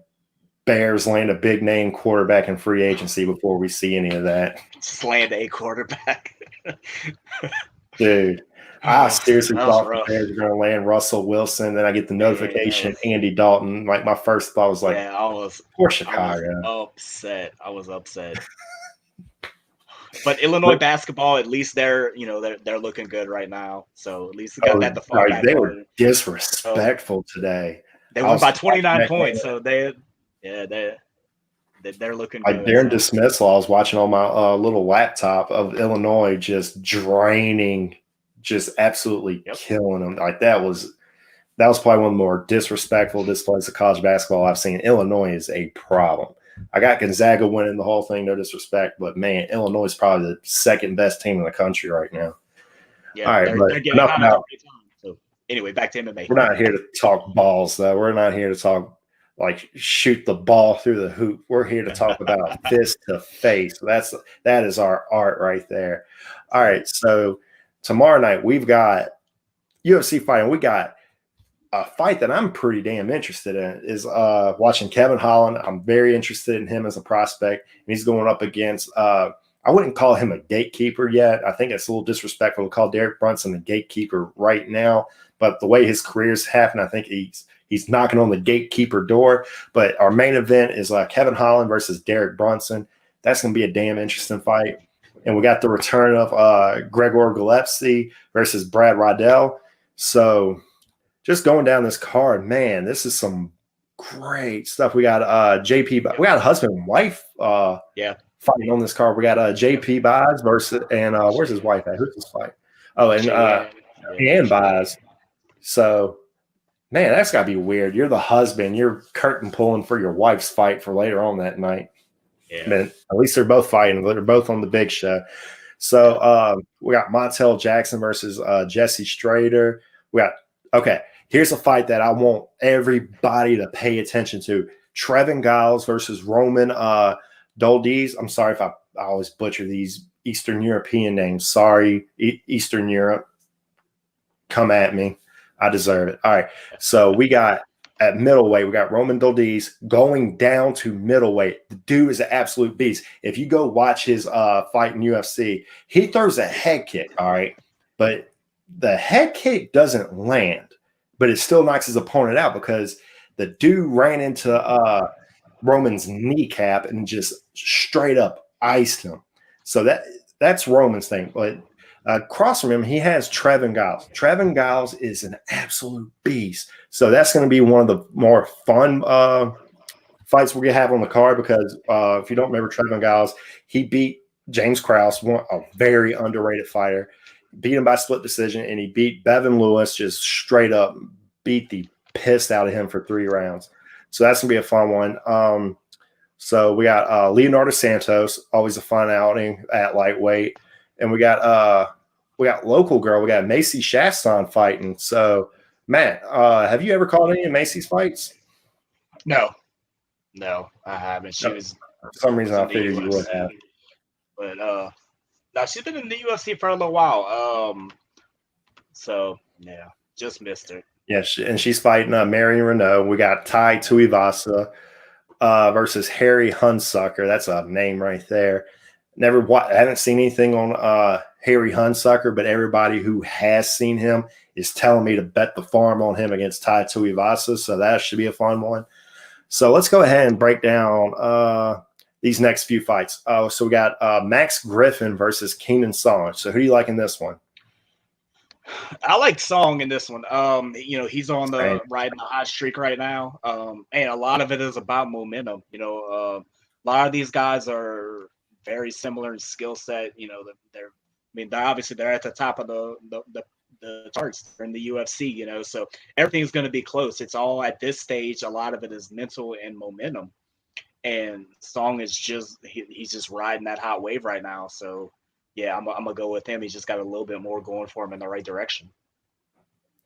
Bears land a big name quarterback in free agency before we see any of that. Just land a quarterback. Dude, I seriously thought the Bears were going to land Russell Wilson. Then I get the notification, Andy Dalton. Like, my first thought was like, poor Chicago. I was upset. But Illinois basketball, at least they're looking good right now. So at least got that to fall back. They were disrespectful today. They won by 29 points. So they're looking good. During dismissal, I was watching on my little laptop of Illinois just draining, just absolutely killing them. Like, that was probably one of the more disrespectful displays of college basketball I've seen. Illinois is a problem. I got Gonzaga winning the whole thing, no disrespect, but man, Illinois is probably the second best team in the country right now. Yeah, all right, they're getting hot. So anyway, back to MMA. We're not here to talk balls, though. We're not here to talk like shoot the ball through the hoop. We're here to talk about fist to face. That is our art right there. All right, so tomorrow night we've got UFC fighting. We got a fight that I'm pretty damn interested in is watching Kevin Holland. I'm very interested in him as a prospect. And he's going up against I wouldn't call him a gatekeeper yet. I think it's a little disrespectful to call Derek Brunson a gatekeeper right now. But the way his career's happened, I think he's knocking on the gatekeeper door. But our main event is Kevin Holland versus Derek Brunson. That's going to be a damn interesting fight. And we got the return of Gregor Gillespie versus Brad Riddell. So just going down this card, man, this is some great stuff. We got JP. We got a husband and wife fighting on this card. We got JP Buys versus where's his wife at? Who's this fight? Oh, and Cheyenne Buys. So, man, that's got to be weird. You're the husband. You're curtain pulling for your wife's fight for later on that night. Yeah. Man, at least they're both fighting. They're both on the big show. So we got Montel Jackson versus Jesse Strader. Here's a fight that I want everybody to pay attention to. Trevin Giles versus Roman Doldeez. I'm sorry if I always butcher these Eastern European names. Sorry, Eastern Europe. Come at me. I deserve it. All right. So we got at middleweight, we got Roman Doldeez going down to middleweight. The dude is an absolute beast. If you go watch his fight in UFC, he throws a head kick, all right? But the head kick doesn't land, but it still knocks his opponent out because the dude ran into Roman's kneecap and just straight up iced him. So that's Roman's thing. But across from him, he has Trevin Giles. Trevin Giles is an absolute beast. So that's going to be one of the more fun fights we're going to have on the card because if you don't remember Trevin Giles, he beat James Krause, a very underrated fighter, beat him by split decision, and he beat Bevan Lewis, just straight up beat the piss out of him for 3 rounds. So that's going to be a fun one. So we got Leonardo Santos, always a fun outing at lightweight. And we got local girl. We got Macy Shaston fighting. So, Matt, have you ever called any of Macy's fights? No, I haven't. She was for some reason I figured you would have. But no, she's been in the UFC for a little while. So yeah, just missed her. Yeah, and she's fighting Marion Renault. We got Tai Tuivasa versus Harry Hunsucker. That's a name right there. I haven't seen anything on Harry Hunsucker, but everybody who has seen him is telling me to bet the farm on him against Tai Tuivasa, so that should be a fun one. So let's go ahead and break down these next few fights. So we got Max Griffin versus Keenan Saunders. So who do you like in this one? I like Song in this one. He's on Same. riding the hot streak right now. And a lot of it is about momentum. A lot of these guys are very similar in skill set. They're at the top of the charts. They're in the UFC. So everything's going to be close. It's all at this stage. A lot of it is mental and momentum. And Song is he's just riding that hot wave right now. So yeah, I'm gonna go with him. He's just got a little bit more going for him in the right direction.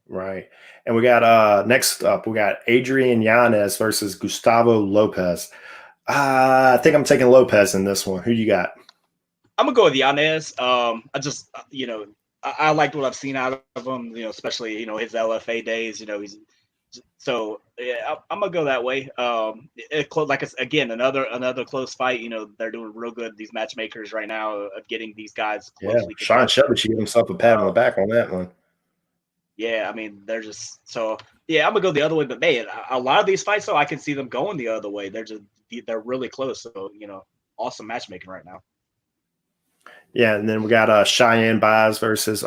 Right. And we got next up, we got Adrian Yanez versus Gustavo Lopez. I think I'm taking Lopez in this one. Who you got? I'm gonna go with Yanez. I liked what I've seen out of him. Especially his LFA days. I'm gonna go that way. Again, another close fight. They're doing real good. These matchmakers right now of getting these guys closely. Yeah, Sean Shelby should give himself a pat on the back on that one. Yeah, they're just so. Yeah, I'm gonna go the other way. But man, a lot of these fights, though, I can see them going the other way. They're really close. So awesome matchmaking right now. Yeah, and then we got Cheyenne Buys versus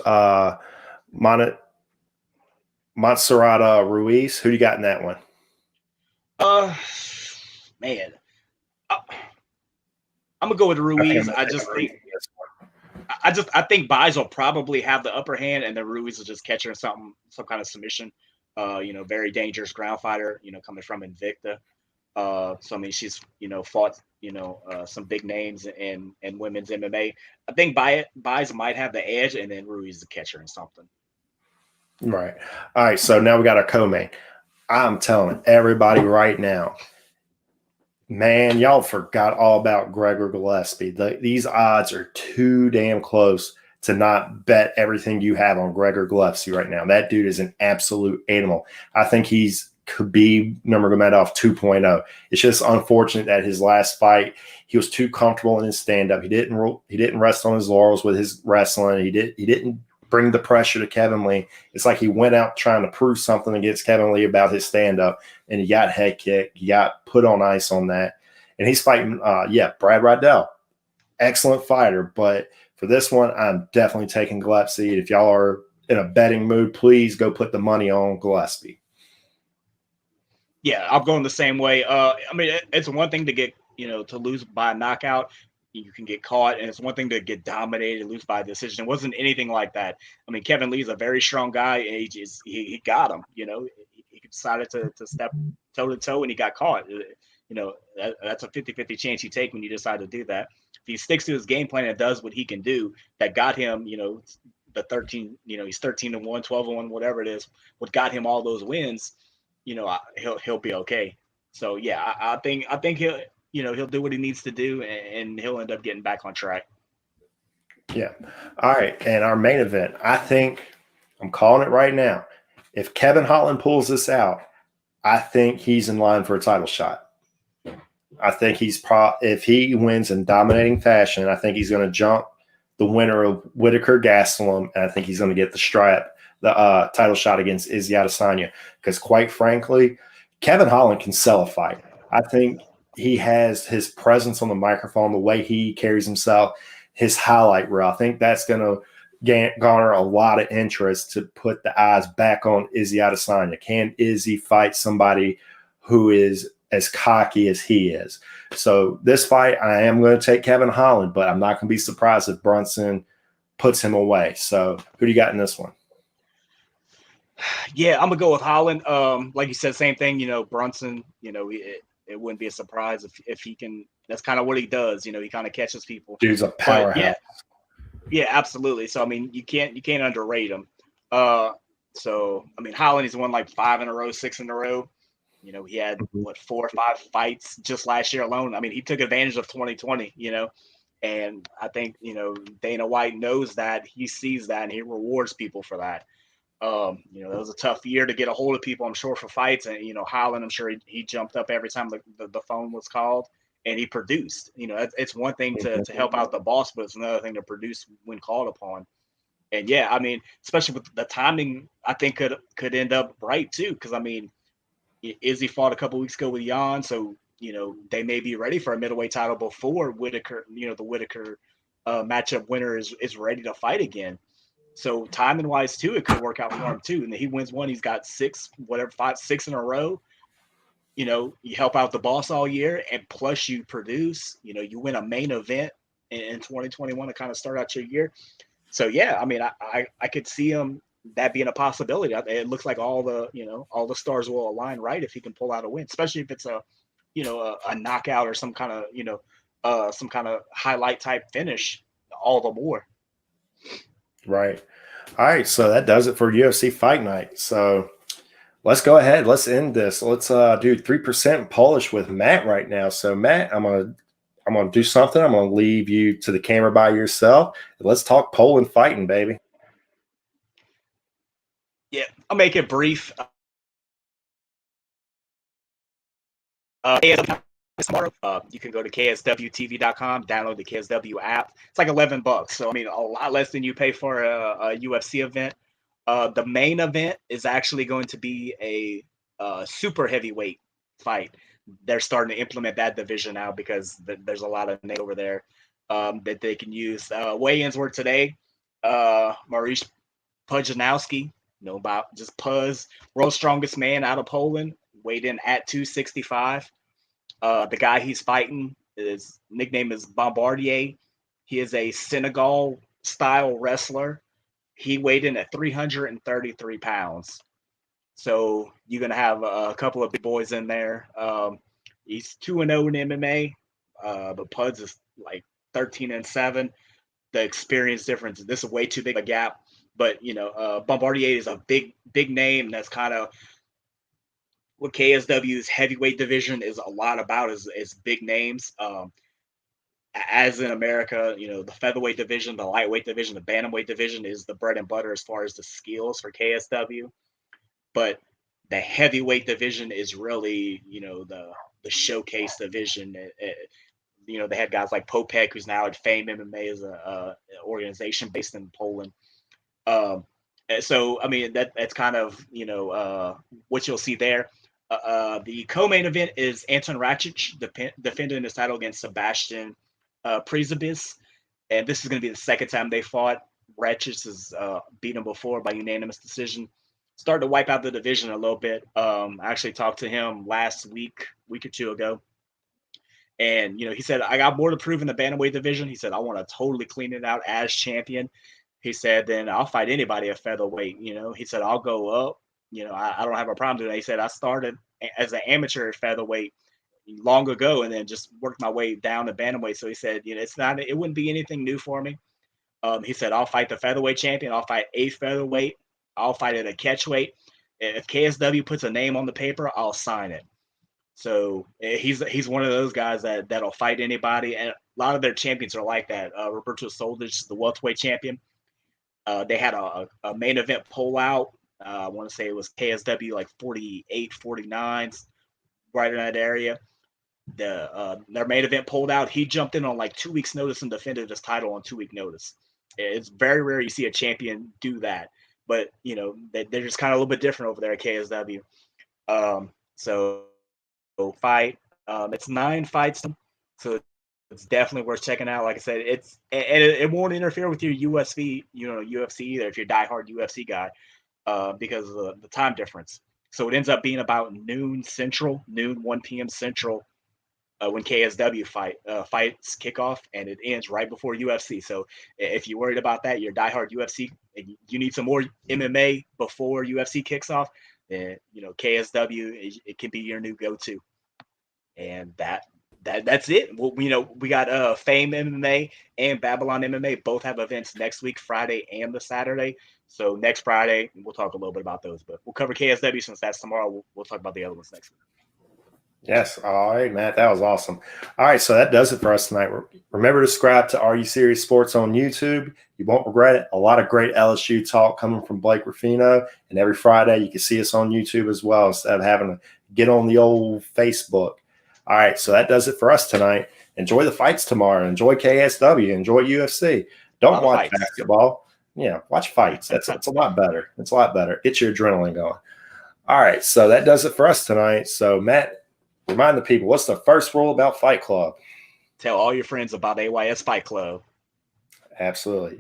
montserrata Ruiz. Who do you got in that one? Man, I'm gonna go with Ruiz. I think Buys will probably have the upper hand, and then Ruiz will just catch her in some kind of submission. Very dangerous ground fighter. Coming from Invicta. She's fought some big names in women's MMA. I think Buys might have the edge, and then Ruiz the catcher in something. Right. All right. So now we got our co-main. I'm telling everybody right now, man, y'all forgot all about Gregor Gillespie. These odds are too damn close to not bet everything you have on Gregor Gillespie right now. That dude is an absolute animal. I think he's Khabib Nurmagomedov 2.0. It's just unfortunate that his last fight, he was too comfortable in his stand-up. He didn't rest on his laurels with his wrestling. He didn't bring the pressure to Kevin Lee. It's like he went out trying to prove something against Kevin Lee about his stand-up, and he got head kicked. He got put on ice on that. And he's fighting, Brad Riddell. Excellent fighter. But for this one, I'm definitely taking Gillespie. If y'all are in a betting mood, please go put the money on Gillespie. Yeah, I'm going the same way. It's one thing to get, to lose by a knockout. You can get caught, and it's one thing to get dominated, lose by decision. It wasn't anything like that. Kevin Lee's a very strong guy, and he got him. He decided to step toe to toe, and he got caught. That's a 50-50 chance you take when you decide to do that. If he sticks to his game plan and does what he can do, that got him, the 13. He's 13-1, 12-1, whatever it is. What got him all those wins? He'll be okay. So yeah, I think he'll do what he needs to do, and he'll end up getting back on track. Yeah. All right. And our main event, I think I'm calling it right now. If Kevin Holland pulls this out, I think he's in line for a title shot. I think if he wins in dominating fashion, I think he's going to jump the winner of Whitaker Gastelum, and I think he's going to get the title shot against Izzy Adesanya. Because quite frankly, Kevin Holland can sell a fight. I think he has his presence on the microphone, the way he carries himself, his highlight reel. I think that's going to garner a lot of interest to put the eyes back on Izzy Adesanya. Can Izzy fight somebody who is as cocky as he is? So this fight, I am going to take Kevin Holland, but I'm not going to be surprised if Brunson puts him away. So who do you got in this one? Yeah, I'm going to go with Holland. Like you said, same thing, Brunson, it wouldn't be a surprise if he can. That's kind of what he does. He kind of catches people. Dude's a powerhouse. Yeah, absolutely. So, you can't underrate him. Holland, he's won like 5 in a row, 6 in a row. He had 4 or 5 fights just last year alone. He took advantage of 2020, and I think, Dana White knows that. He sees that, and he rewards people for that. It was a tough year to get a hold of people, I'm sure, for fights. And, Holland, I'm sure he jumped up every time the phone was called, and he produced. It's one thing to help out the boss, but it's another thing to produce when called upon. And yeah, especially with the timing, I think could end up right too. Because Izzy fought a couple weeks ago with Jan, so they may be ready for a middleweight title before Whitaker, the Whitaker matchup winner is ready to fight again. So timing wise too, it could work out for him too. And he wins one, he's got 6 in a row. You help out the boss all year, and plus you produce. You win a main event in 2021 to kind of start out your year. So yeah, I mean, I could see him that being a possibility. It looks like all the stars will align right if he can pull out a win, especially if it's a knockout or some kind of highlight type finish. All the more. Right. All right. So that does it for UFC Fight Night. So let's go ahead. Let's end this. Let's do 3% Polish with Matt right now. So Matt, I'm gonna do something. I'm gonna leave you to the camera by yourself. Let's talk Poland fighting, baby. Yeah, I'll make it brief. Tomorrow, you can go to kswtv.com, download the KSW app. It's like $11, so I mean a lot less than you pay for a UFC event. The main event is actually going to be a super heavyweight fight. They're starting to implement that division now because there's a lot of names over there that they can use. Weigh-ins were today. Maurice Pudzianowski, about just Puz, world's strongest man out of Poland, weighed in at 265. The guy he's fighting, his nickname is Bombardier. He is a Senegal-style wrestler. He weighed in at 333 pounds. So you're going to have a couple of big boys in there. He's 2-0 in MMA, but Pud's is like 13-7. The experience difference, this is way too big a gap. But, Bombardier is a big name. That's kind of what KSW's heavyweight division is a lot about is big names. As in America, the featherweight division, the lightweight division, the bantamweight division is the bread and butter as far as the skills for KSW. But the heavyweight division is really, the showcase division. They had guys like Popek, who's now at Fame MMA, as an organization based in Poland. So, I mean, that's kind of, what you'll see there. The co-main event is Anton Rakic defending his title against Sebastian Przybis, and this is going to be the second time they fought. Rakic has beaten him before by unanimous decision. Started to wipe out the division a little bit. I actually talked to him last week or two ago, and he said, I got more to prove in the bantamweight division. He said, I want to totally clean it out as champion. He said, then I'll fight anybody at featherweight. He said, I'll go up. I don't have a problem doing that. He said, I started as an amateur at featherweight long ago and then just worked my way down to bantamweight. So he said, it wouldn't be anything new for me. He said, I'll fight the featherweight champion. I'll fight a featherweight. I'll fight at a catchweight. If KSW puts a name on the paper, I'll sign it. So he's one of those guys that'll fight anybody. And a lot of their champions are like that. Roberto Soldic, the welterweight champion. They had a main event pull out. I want to say it was KSW like 48, 49s, right in that area. Their main event pulled out. He jumped in on like 2 weeks' notice and defended his title on 2 week notice. It's very rare you see a champion do that, but they're just kind of a little bit different over there at KSW. So fight. It's 9 fights, so it's definitely worth checking out. Like I said, it won't interfere with your UFC either if you're a diehard UFC guy. Because of the time difference. So it ends up being about noon 1 p.m. Central, when KSW fights kick off, and it ends right before UFC. So if you're worried about that, you're a diehard UFC, and you need some more MMA before UFC kicks off, then KSW, it can be your new go-to. And that's it. Well, we got Fame MMA and Babylon MMA both have events next week, Friday and the Saturday. So next Friday, we'll talk a little bit about those, but we'll cover KSW since that's tomorrow. We'll talk about the other ones next week. Yes. All right, Matt. That was awesome. All right. So that does it for us tonight. Remember to subscribe to Are You Serious Sports on YouTube. You won't regret it. A lot of great LSU talk coming from Blake Ruffino. And every Friday, you can see us on YouTube as well instead of having to get on the old Facebook. All right. So that does it for us tonight. Enjoy the fights tomorrow. Enjoy KSW. Enjoy UFC. Don't watch basketball. Yeah, watch fights. That's a lot better. It's a lot better. Get your adrenaline going. All right, so that does it for us tonight. So, Matt, remind the people, what's the first rule about Fight Club? Tell all your friends about AYS Fight Club. Absolutely.